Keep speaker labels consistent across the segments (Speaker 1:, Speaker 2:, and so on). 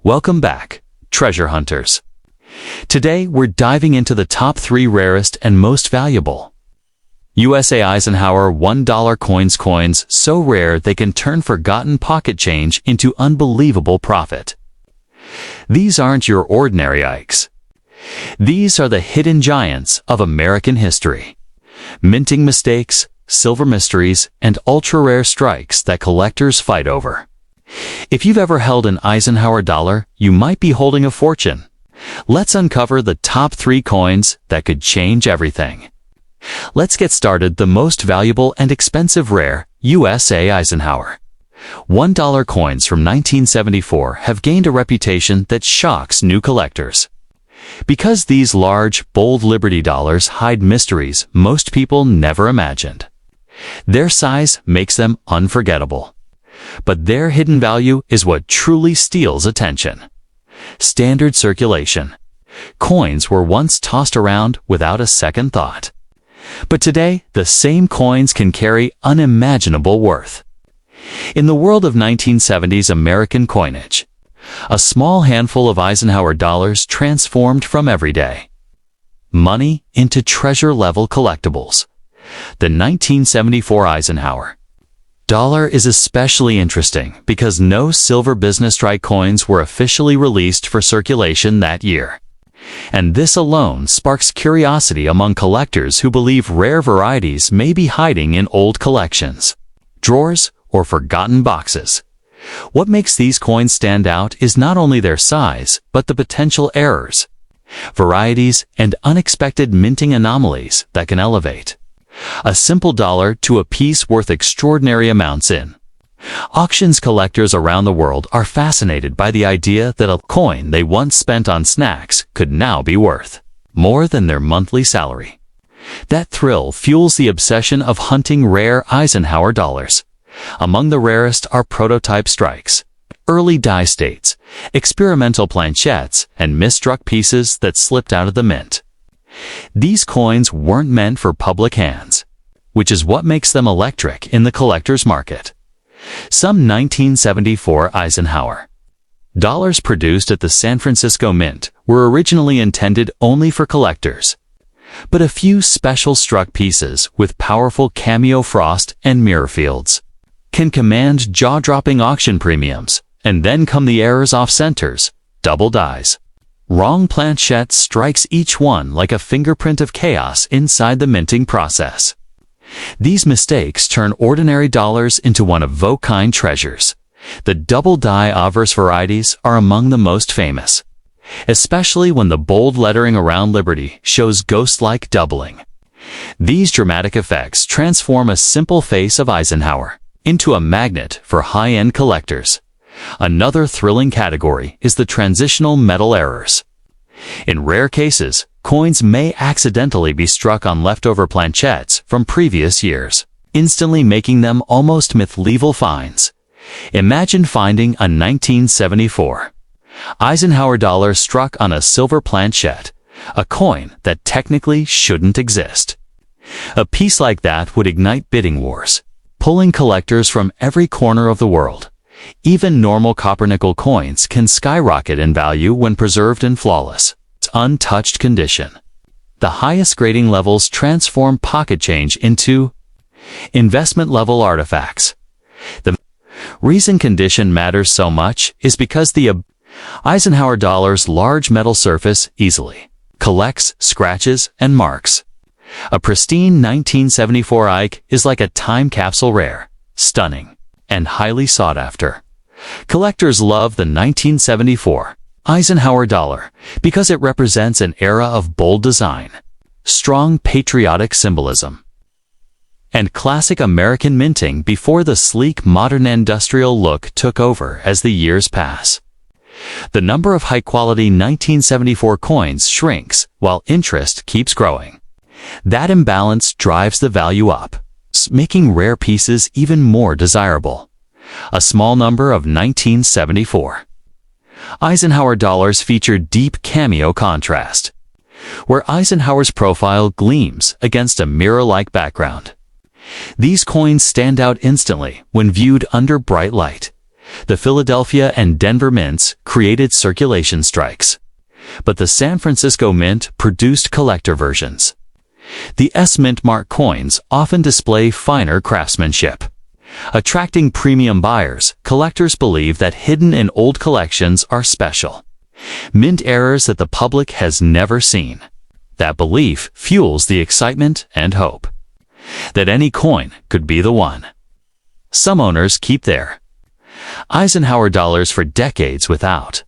Speaker 1: Welcome back, treasure hunters. Today, we're diving into the top 3 rarest and most valuable USA Eisenhower $1 coins so rare they can turn forgotten pocket change into unbelievable profit. These aren't your ordinary Ikes. These are the hidden giants of American history. Minting mistakes, silver mysteries, and ultra-rare strikes that collectors fight over. If you've ever held an Eisenhower dollar, you might be holding a fortune. Let's uncover the top 3 coins that could change everything. Let's get started. The most valuable and expensive rare, USA Eisenhower. $1 coins from 1974 have gained a reputation that shocks new collectors. Because these large, bold Liberty dollars hide mysteries most people never imagined. Their size makes them unforgettable. But their hidden value is what truly steals attention. Standard circulation. Coins were once tossed around without a second thought. But today, the same coins can carry unimaginable worth. In the world of 1970s American coinage, a small handful of Eisenhower dollars transformed from everyday money into treasure-level collectibles. The 1974 Eisenhower dollar is especially interesting because no silver business strike coins were officially released for circulation that year. And this alone sparks curiosity among collectors who believe rare varieties may be hiding in old collections, drawers, or forgotten boxes. What makes these coins stand out is not only their size, but the potential errors, varieties, and unexpected minting anomalies that can elevate a simple dollar to a piece worth extraordinary amounts in auctions. Collectors around the world are fascinated by the idea that a coin they once spent on snacks could now be worth more than their monthly salary. That thrill fuels the obsession of hunting rare Eisenhower dollars. Among the rarest are prototype strikes, early die states, experimental planchettes, and misstruck pieces that slipped out of the mint. These coins weren't meant for public hands, which is what makes them electric in the collector's market. Some 1974 Eisenhower dollars produced at the San Francisco Mint were originally intended only for collectors. But a few special struck pieces with powerful cameo frost and mirror fields can command jaw-dropping auction premiums. And then come the errors off centers, double dies, wrong planchette strikes, each one like a fingerprint of chaos inside the minting process. These mistakes turn ordinary dollars into one-of-a-kind treasures. The double die obverse varieties are among the most famous, especially when the bold lettering around Liberty shows ghost-like doubling. These dramatic effects transform a simple face of Eisenhower into a magnet for high-end collectors. Another thrilling category is the transitional metal errors. In rare cases, coins may accidentally be struck on leftover planchettes from previous years, instantly making them almost myth-level finds. Imagine finding a 1974 Eisenhower dollar struck on a silver planchette, a coin that technically shouldn't exist. A piece like that would ignite bidding wars, pulling collectors from every corner of the world. Even normal copper-nickel coins can skyrocket in value when preserved in flawless, untouched condition. The highest grading levels transform pocket change into investment-level artifacts. The reason condition matters so much is because the Eisenhower dollar's large metal surface easily collects scratches and marks. A pristine 1974 Ike is like a time capsule, rare, stunning, and highly sought after. Collectors love the 1974 Eisenhower dollar because it represents an era of bold design, strong patriotic symbolism, and classic American minting before the sleek modern industrial look took over. As the years pass, the number of high-quality 1974 coins shrinks while interest keeps growing. That imbalance drives the value up, making rare pieces even more desirable. A small number of 1974 Eisenhower dollars feature deep cameo contrast, where Eisenhower's profile gleams against a mirror-like background. These coins stand out instantly when viewed under bright light, The Philadelphia and Denver mints created circulation strikes, but the San Francisco Mint produced collector versions. The S-Mint Mark coins often display finer craftsmanship. Attracting premium buyers, collectors believe that hidden in old collections are special. Mint errors that the public has never seen. That belief fuels the excitement and hope that any coin could be the one. Some owners keep their Eisenhower dollars for decades without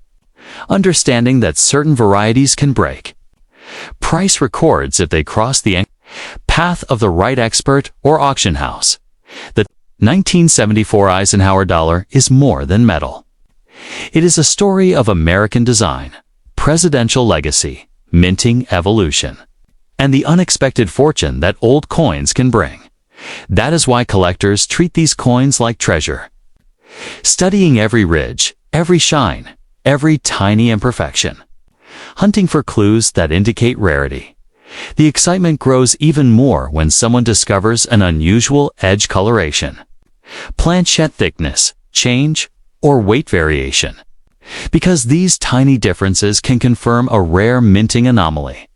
Speaker 1: understanding that certain varieties can break price records if they cross the path of the right expert or auction house. The 1974 Eisenhower dollar is more than metal. It is a story of American design, presidential legacy, minting evolution, and the unexpected fortune that old coins can bring. That is why collectors treat these coins like treasure, studying every ridge, every shine, every tiny imperfection, hunting for clues that indicate rarity. The excitement grows even more when someone discovers an unusual edge coloration, planchet thickness, change, or weight variation, because these tiny differences can confirm a rare minting anomaly.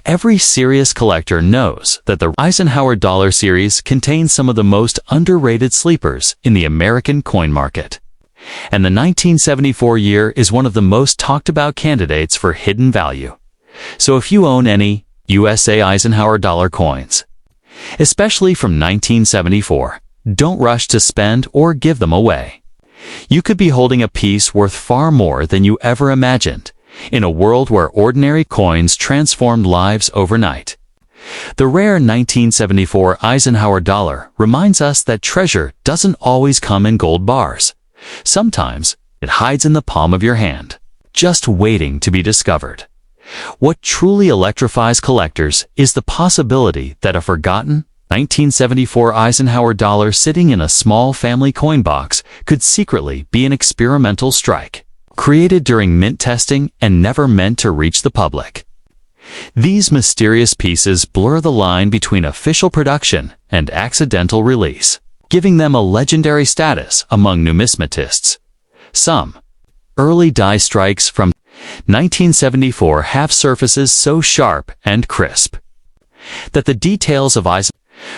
Speaker 1: Every serious collector knows that the Eisenhower Dollar series contains some of the most underrated sleepers in the American coin market. And the 1974 year is one of the most talked about candidates for hidden value. So if you own any USA Eisenhower Dollar coins, especially from 1974, don't rush to spend or give them away. You could be holding a piece worth far more than you ever imagined, in a world where ordinary coins transformed lives overnight. The rare 1974 Eisenhower dollar reminds us that treasure doesn't always come in gold bars. Sometimes it hides in the palm of your hand, just waiting to be discovered. What truly electrifies collectors is the possibility that a forgotten 1974 Eisenhower dollar sitting in a small family coin box could secretly be an experimental strike, created during mint testing and never meant to reach the public. These mysterious pieces blur the line between official production and accidental release, giving them a legendary status among numismatists. Some early die strikes from 1974 have surfaces so sharp and crisp that the details of Eisenhower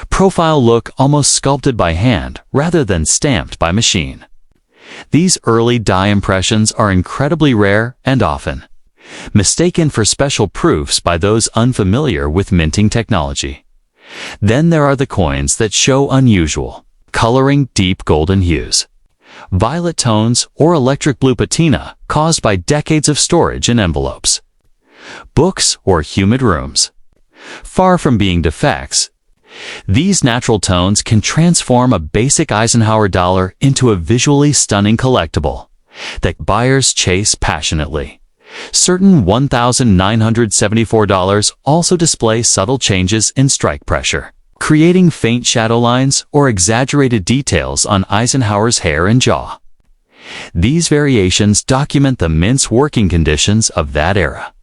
Speaker 1: profile look almost sculpted by hand rather than stamped by machine. These early die impressions are incredibly rare and often mistaken for special proofs by those unfamiliar with minting technology. Then there are the coins that show unusual, coloring deep golden hues, violet tones, or electric blue patina caused by decades of storage in envelopes, books, or humid rooms. Far from being defects, these natural tones can transform a basic Eisenhower dollar into a visually stunning collectible that buyers chase passionately. Certain $1,974 also display subtle changes in strike pressure, creating faint shadow lines or exaggerated details on Eisenhower's hair and jaw. These variations document the mint's working conditions of that era,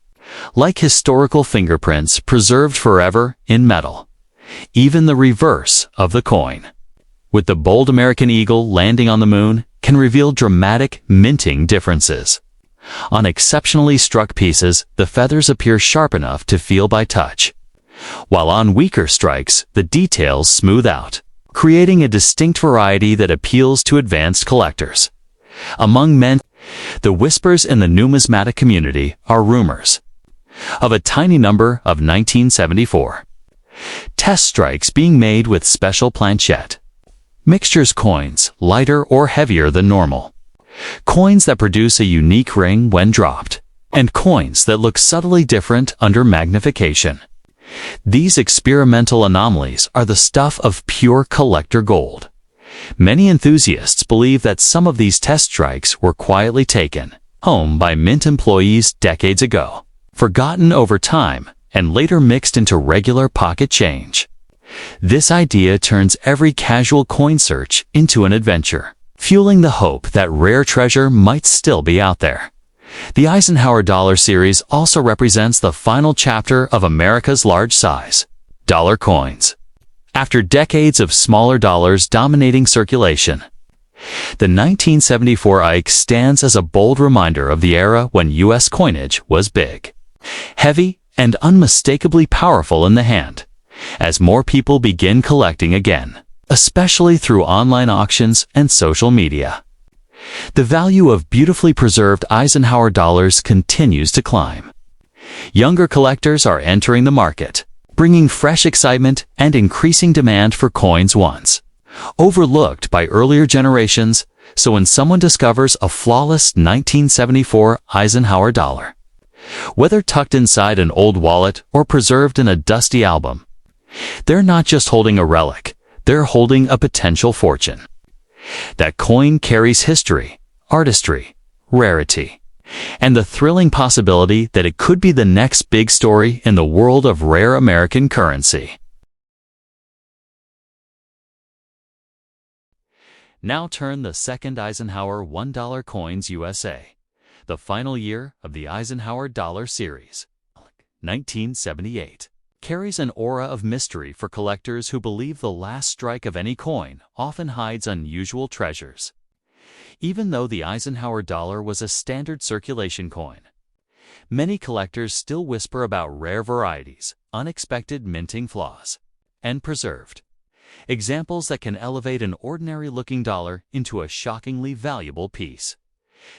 Speaker 1: like historical fingerprints preserved forever in metal. Even the reverse of the coin, with the bold American eagle landing on the moon, can reveal dramatic minting differences. On exceptionally struck pieces, the feathers appear sharp enough to feel by touch, while on weaker strikes, the details smooth out, creating a distinct variety that appeals to advanced collectors. Among men, the whispers in the numismatic community are rumors of a tiny number of 1974 test strikes being made with special planchet mixtures, coins lighter or heavier than normal, coins that produce a unique ring when dropped, and coins that look subtly different under magnification. These experimental anomalies are the stuff of pure collector gold. Many enthusiasts believe that some of these test strikes were quietly taken home by mint employees decades ago, forgotten over time, and later mixed into regular pocket change. This idea turns every casual coin search into an adventure, fueling the hope that rare treasure might still be out there. The Eisenhower Dollar series also represents the final chapter of America's large-size dollar coins. After decades of smaller dollars dominating circulation, The 1974 Ike stands as a bold reminder of the era when U.S. coinage was big, heavy, and unmistakably powerful in the hand, as more people begin collecting again, especially through online auctions and social media. The value of beautifully preserved Eisenhower dollars continues to climb. Younger collectors are entering the market, bringing fresh excitement and increasing demand for coins once overlooked by earlier generations. So when someone discovers a flawless 1974 Eisenhower dollar, whether tucked inside an old wallet or preserved in a dusty album, they're not just holding a relic, they're holding a potential fortune. That coin carries history, artistry, rarity, and the thrilling possibility that it could be the next big story in the world of rare American currency. Now turn the second Eisenhower $1 coins USA, the final year of the Eisenhower Dollar series, 1978, carries an aura of mystery for collectors who believe the last strike of any coin often hides unusual treasures. Even though the Eisenhower dollar was a standard circulation coin, many collectors still whisper about rare varieties, unexpected minting flaws, and preserved examples that can elevate an ordinary-looking dollar into a shockingly valuable piece.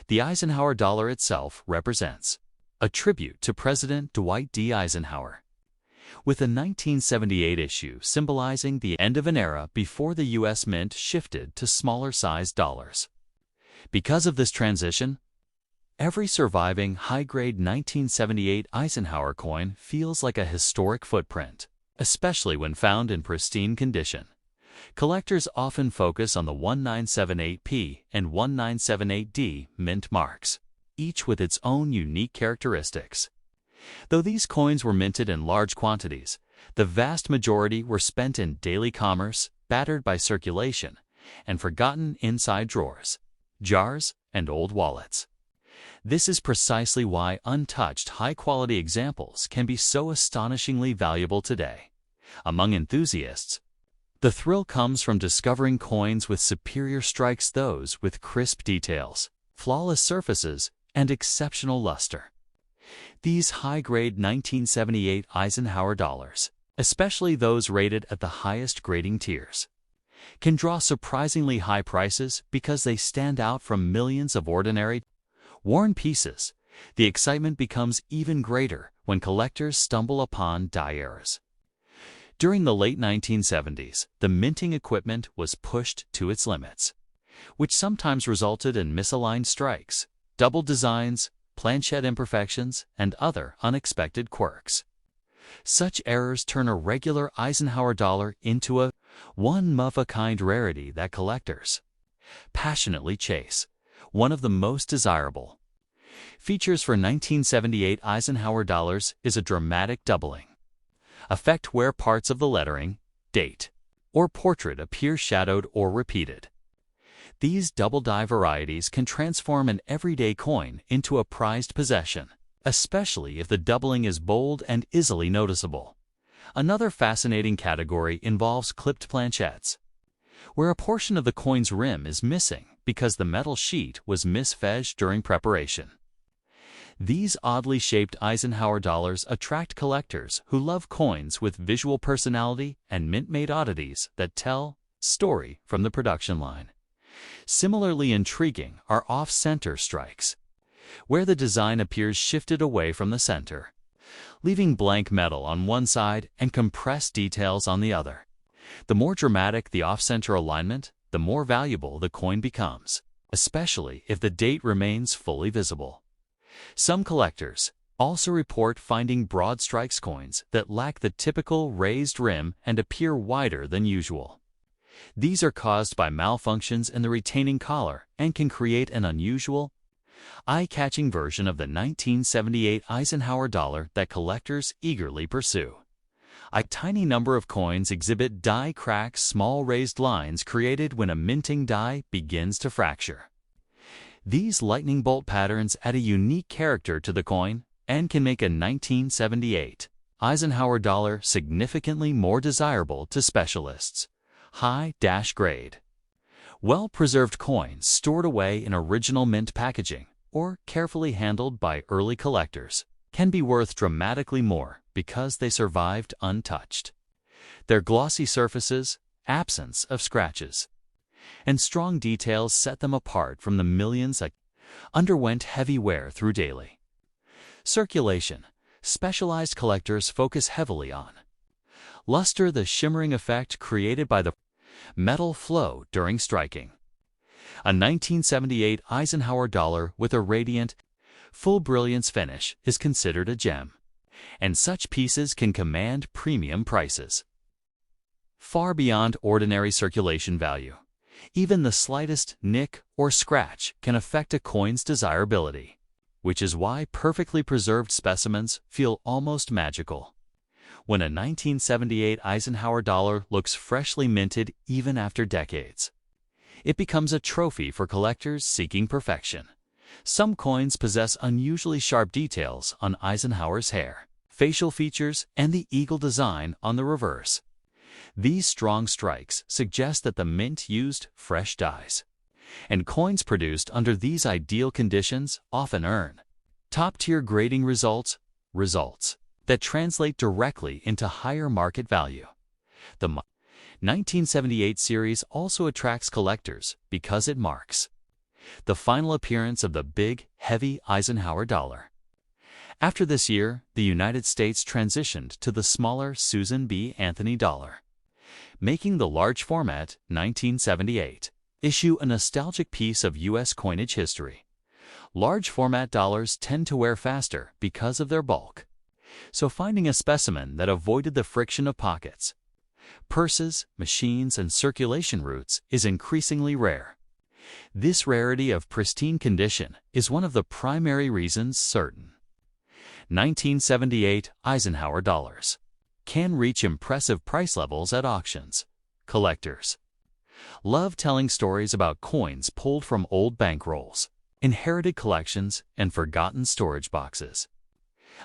Speaker 1: The Eisenhower dollar itself represents a tribute to President Dwight D. Eisenhower, with a 1978 issue symbolizing the end of an era before the U.S. Mint shifted to smaller-sized dollars. Because of this transition, every surviving high-grade 1978 Eisenhower coin feels like a historic footprint, especially when found in pristine condition. Collectors often focus on the 1978P and 1978D mint marks, each with its own unique characteristics. Though these coins were minted in large quantities, the vast majority were spent in daily commerce, battered by circulation, and forgotten inside drawers, jars, and old wallets. This is precisely why untouched, high-quality examples can be so astonishingly valuable today. Among enthusiasts, the thrill comes from discovering coins with superior strikes, those with crisp details, flawless surfaces, and exceptional luster. These high-grade 1978 Eisenhower dollars, especially those rated at the highest grading tiers, can draw surprisingly high prices because they stand out from millions of ordinary, worn pieces. The excitement becomes even greater when collectors stumble upon die errors. During the late 1970s, the minting equipment was pushed to its limits, which sometimes resulted in misaligned strikes, double designs, planchette imperfections, and other unexpected quirks. Such errors turn a regular Eisenhower dollar into a one-of-a-kind rarity that collectors passionately chase. One of the most desirable features for 1978 Eisenhower dollars is a dramatic doubling effect where parts of the lettering, date, or portrait appear shadowed or repeated. These double-die varieties can transform an everyday coin into a prized possession, especially if the doubling is bold and easily noticeable. Another fascinating category involves clipped planchettes, where a portion of the coin's rim is missing because the metal sheet was misfedged during preparation. These oddly shaped Eisenhower dollars attract collectors who love coins with visual personality and mint-made oddities that tell story from the production line. Similarly intriguing are off-center strikes, where the design appears shifted away from the center, leaving blank metal on one side and compressed details on the other. The more dramatic the off-center alignment, the more valuable the coin becomes, especially if the date remains fully visible. Some collectors also report finding broad strikes coins that lack the typical raised rim and appear wider than usual. These are caused by malfunctions in the retaining collar and can create an unusual, eye-catching version of the 1978 Eisenhower dollar that collectors eagerly pursue. A tiny number of coins exhibit die cracks, small raised lines created when a minting die begins to fracture. These lightning bolt patterns add a unique character to the coin and can make a 1978 Eisenhower dollar significantly more desirable to specialists. High-grade. Well-preserved coins stored away in original mint packaging or carefully handled by early collectors can be worth dramatically more because they survived untouched. Their glossy surfaces, absence of scratches, and strong details set them apart from the millions that underwent heavy wear through daily circulation. Specialized collectors focus heavily on luster, the shimmering effect created by the metal flow during striking. A 1978 Eisenhower dollar with a radiant, full brilliance finish is considered a gem, and such pieces can command premium prices. Far beyond ordinary circulation value, even the slightest nick or scratch can affect a coin's desirability, which is why perfectly preserved specimens feel almost magical. When a 1978 Eisenhower dollar looks freshly minted even after decades, it becomes a trophy for collectors seeking perfection. Some coins possess unusually sharp details on Eisenhower's hair, facial features, and the eagle design on the reverse. These strong strikes suggest that the mint used fresh dyes, and coins produced under these ideal conditions often earn top-tier grading results that translate directly into higher market value. The 1978 series also attracts collectors because it marks the final appearance of the big, heavy Eisenhower dollar. After this year, the United States transitioned to the smaller Susan B. Anthony dollar, making the large format 1978 issue a nostalgic piece of U.S. coinage history. Large format dollars tend to wear faster because of their bulk, so finding a specimen that avoided the friction of pockets, purses, machines, and circulation routes is increasingly rare. This rarity of pristine condition is one of the primary reasons certain 1978 Eisenhower dollars can reach impressive price levels at auctions. Collectors love telling stories about coins pulled from old bankrolls, inherited collections, and forgotten storage boxes.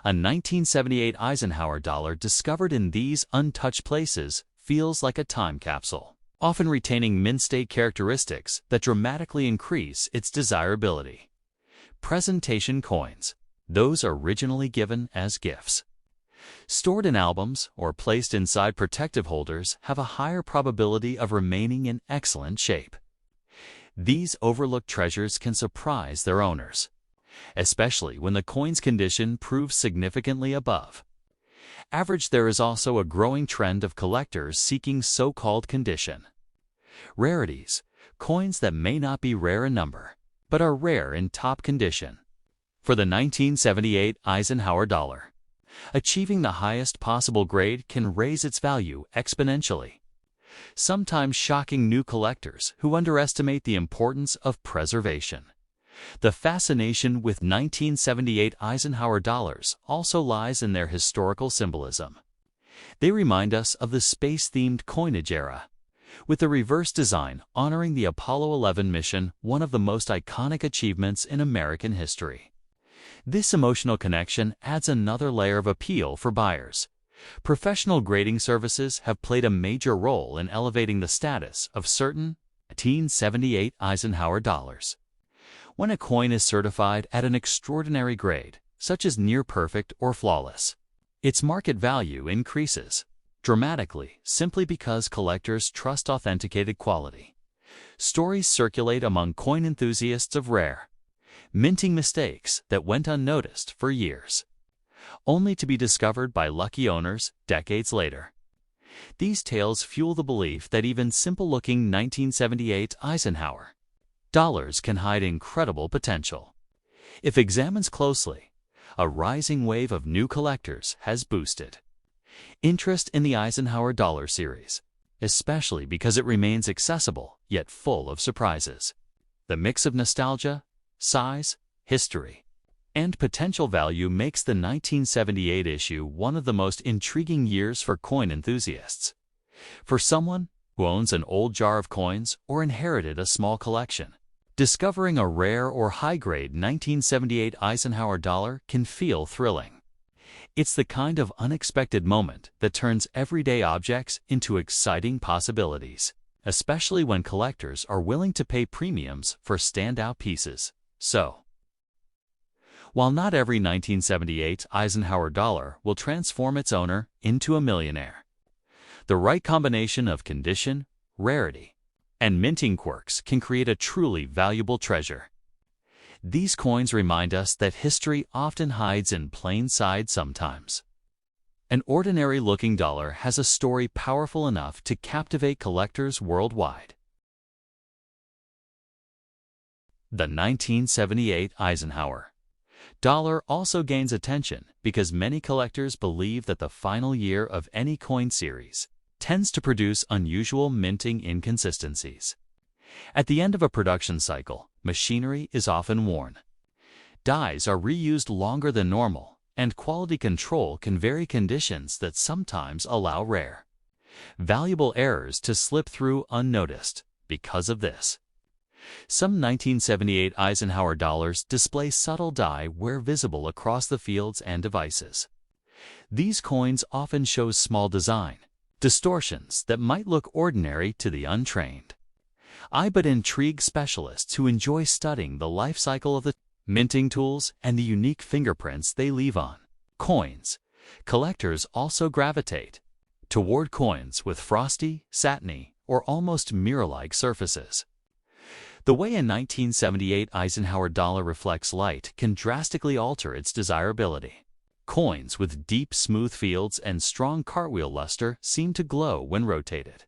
Speaker 1: A 1978 Eisenhower dollar discovered in these untouched places feels like a time capsule, often retaining mint-state characteristics that dramatically increase its desirability. Presentation coins, those originally given as gifts, stored in albums or placed inside protective holders, have a higher probability of remaining in excellent shape. These overlooked treasures can surprise their owners, especially when the coin's condition proves significantly above average. There is also a growing trend of collectors seeking so-called condition rarities, coins that may not be rare in number, but are rare in top condition. For the 1978 Eisenhower dollar, achieving the highest possible grade can raise its value exponentially, sometimes shocking new collectors who underestimate the importance of preservation. The fascination with 1978 Eisenhower dollars also lies in their historical symbolism. They remind us of the space-themed coinage era, with the reverse design honoring the Apollo 11 mission, one of the most iconic achievements in American history. This emotional connection adds another layer of appeal for buyers. Professional grading services have played a major role in elevating the status of certain 1978 Eisenhower dollars. When a coin is certified at an extraordinary grade, such as near perfect or flawless, its market value increases dramatically simply because collectors trust authenticated quality. Stories circulate among coin enthusiasts of rare minting mistakes that went unnoticed for years, only to be discovered by lucky owners decades later. These tales fuel the belief that even simple-looking 1978 Eisenhower dollars can hide incredible potential. If examined closely, a rising wave of new collectors has boosted interest in the Eisenhower dollar series, especially because it remains accessible yet full of surprises. The mix of nostalgia, size, history, and potential value makes the 1978 issue one of the most intriguing years for coin enthusiasts. For someone who owns an old jar of coins or inherited a small collection, discovering a rare or high-grade 1978 Eisenhower dollar can feel thrilling. It's the kind of unexpected moment that turns everyday objects into exciting possibilities. especially when collectors are willing to pay premiums for standout pieces. So, while not every 1978 Eisenhower dollar will transform its owner into a millionaire, the right combination of condition, rarity, and minting quirks can create a truly valuable treasure. These coins remind us that history often hides in plain sight sometimes. An ordinary-looking dollar has a story powerful enough to captivate collectors worldwide. The 1978 Eisenhower dollar also gains attention because many collectors believe that the final year of any coin series tends to produce unusual minting inconsistencies. At the end of a production cycle, machinery is often worn. Dies are reused longer than normal, and quality control can vary conditions that sometimes allow rare, valuable errors to slip through unnoticed. Because of this, some 1978 Eisenhower dollars display subtle die wear visible across the fields and devices. These coins often show small design distortions that might look ordinary to the untrained, but intrigue specialists who enjoy studying the life cycle of the minting tools and the unique fingerprints they leave on coins. Collectors also gravitate toward coins with frosty, satiny, or almost mirror-like surfaces. The way a 1978 Eisenhower dollar reflects light can drastically alter its desirability. Coins with deep, smooth fields and strong cartwheel luster seem to glow when rotated,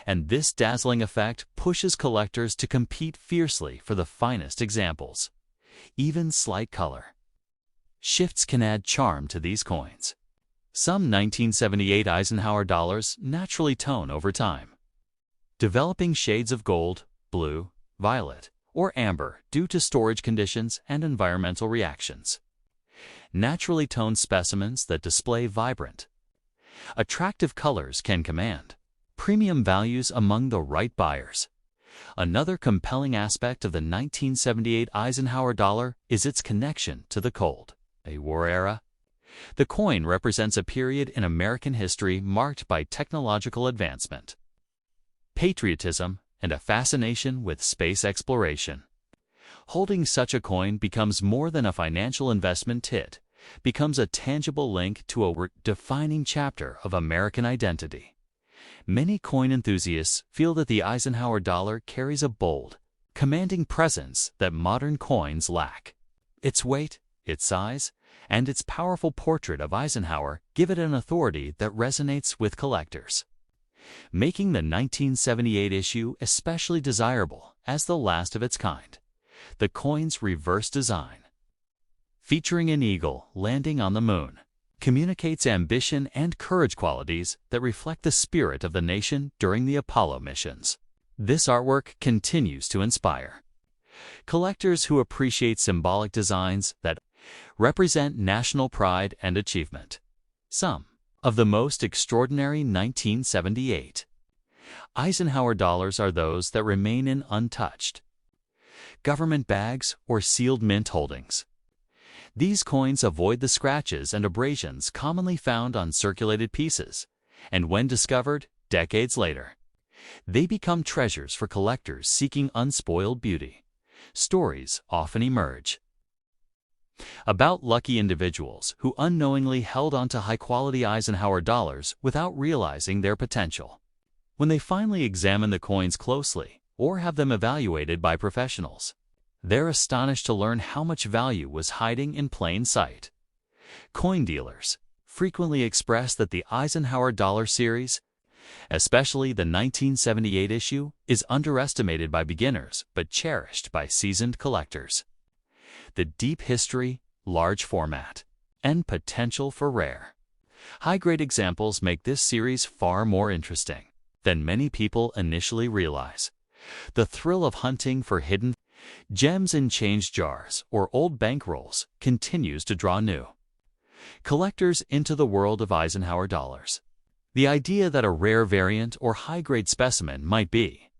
Speaker 1: and this dazzling effect pushes collectors to compete fiercely for the finest examples. Even slight color shifts can add charm to these coins. Some 1978 Eisenhower dollars naturally tone over time, developing shades of gold, blue, violet, or amber due to storage conditions and environmental reactions. Naturally toned specimens that display vibrant, attractive colors can command premium values among the right buyers. Another compelling aspect of the 1978 Eisenhower dollar is its connection to the Cold War era. The coin represents a period in American history marked by technological advancement, patriotism, and a fascination with space exploration. Holding such a coin becomes more than a financial investment. It becomes a tangible link to a defining chapter of American identity. Many coin enthusiasts feel that the Eisenhower dollar carries a bold, commanding presence that modern coins lack. Its weight, its size, and its powerful portrait of Eisenhower give it an authority that resonates with collectors, making the 1978 issue especially desirable as the last of its kind. The coin's reverse design, featuring an eagle landing on the moon, communicates ambition and courage qualities that reflect the spirit of the nation during the Apollo missions. This artwork continues to inspire collectors who appreciate symbolic designs that represent national pride and achievement. Some of the most extraordinary 1978 Eisenhower dollars are those that remain in untouched government bags or sealed mint holdings. These coins avoid the scratches and abrasions commonly found on circulated pieces, and when discovered decades later, they become treasures for collectors seeking unspoiled beauty. Stories often emerge about lucky individuals who unknowingly held onto high-quality Eisenhower dollars without realizing their potential. When they finally examine the coins closely or have them evaluated by professionals, they're astonished to learn how much value was hiding in plain sight. Coin dealers frequently express that the Eisenhower dollar series, especially the 1978 issue, is underestimated by beginners but cherished by seasoned collectors. The deep history, large format, and potential for rare, high-grade examples make this series far more interesting than many people initially realize. The thrill of hunting for hidden gems in change jars or old bankrolls continues to draw new collectors into the world of Eisenhower dollars. The idea that a rare variant or high-grade specimen might be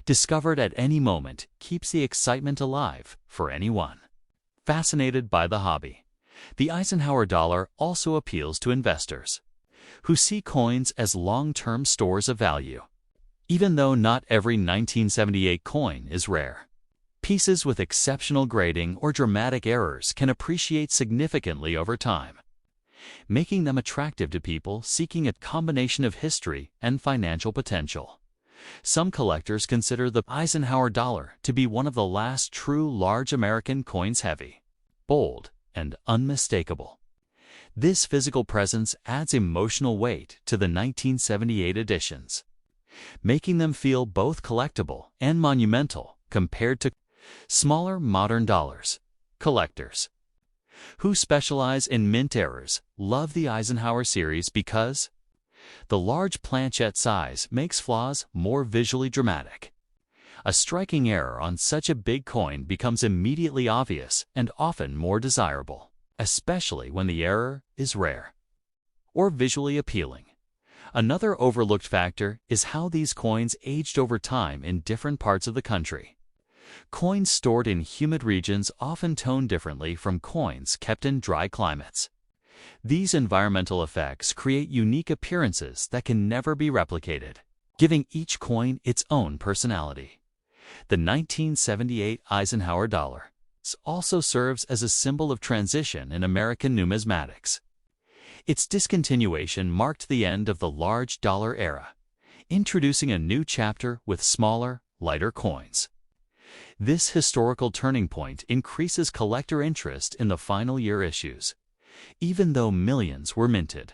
Speaker 1: discovered at any moment keeps the excitement alive for anyone fascinated by the hobby. The Eisenhower dollar also appeals to investors who see coins as long-term stores of value. Even though not every 1978 coin is rare, pieces with exceptional grading or dramatic errors can appreciate significantly over time, making them attractive to people seeking a combination of history and financial potential. Some collectors consider the Eisenhower dollar to be one of the last true large American coins, heavy, bold, and unmistakable. This physical presence adds emotional weight to the 1978 editions, making them feel both collectible and monumental compared to smaller modern dollars. Collectors who specialize in mint errors love the Eisenhower series because the large planchette size makes flaws more visually dramatic. A striking error on such a big coin becomes immediately obvious and often more desirable, especially when the error is rare or visually appealing. Another overlooked factor is how these coins aged over time in different parts of the country. Coins stored in humid regions often tone differently from coins kept in dry climates. These environmental effects create unique appearances that can never be replicated, giving each coin its own personality. The 1978 Eisenhower dollar also serves as a symbol of transition in American numismatics. Its discontinuation marked the end of the large dollar era, introducing a new chapter with smaller, lighter coins. This historical turning point increases collector interest in the final year issues. Even though millions were minted,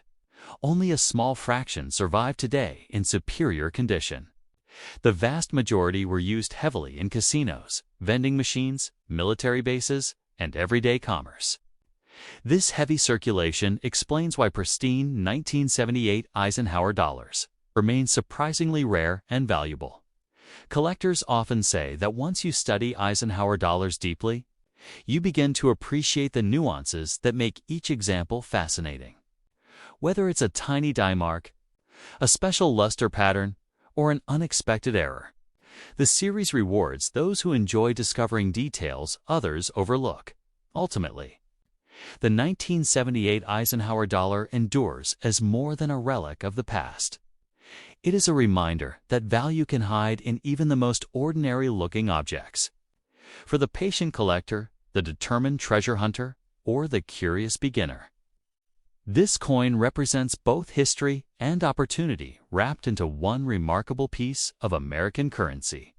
Speaker 1: only a small fraction survive today in superior condition. The vast majority were used heavily in casinos, vending machines, military bases, and everyday commerce. This heavy circulation explains why pristine 1978 Eisenhower dollars remain surprisingly rare and valuable. Collectors often say that once you study Eisenhower dollars deeply, you begin to appreciate the nuances that make each example fascinating. Whether it's a tiny die mark, a special luster pattern, or an unexpected error, the series rewards those who enjoy discovering details others overlook. Ultimately, the 1978 Eisenhower dollar endures as more than a relic of the past. It is a reminder that value can hide in even the most ordinary-looking objects. For the patient collector, the determined treasure hunter, or the curious beginner, this coin represents both history and opportunity wrapped into one remarkable piece of American currency.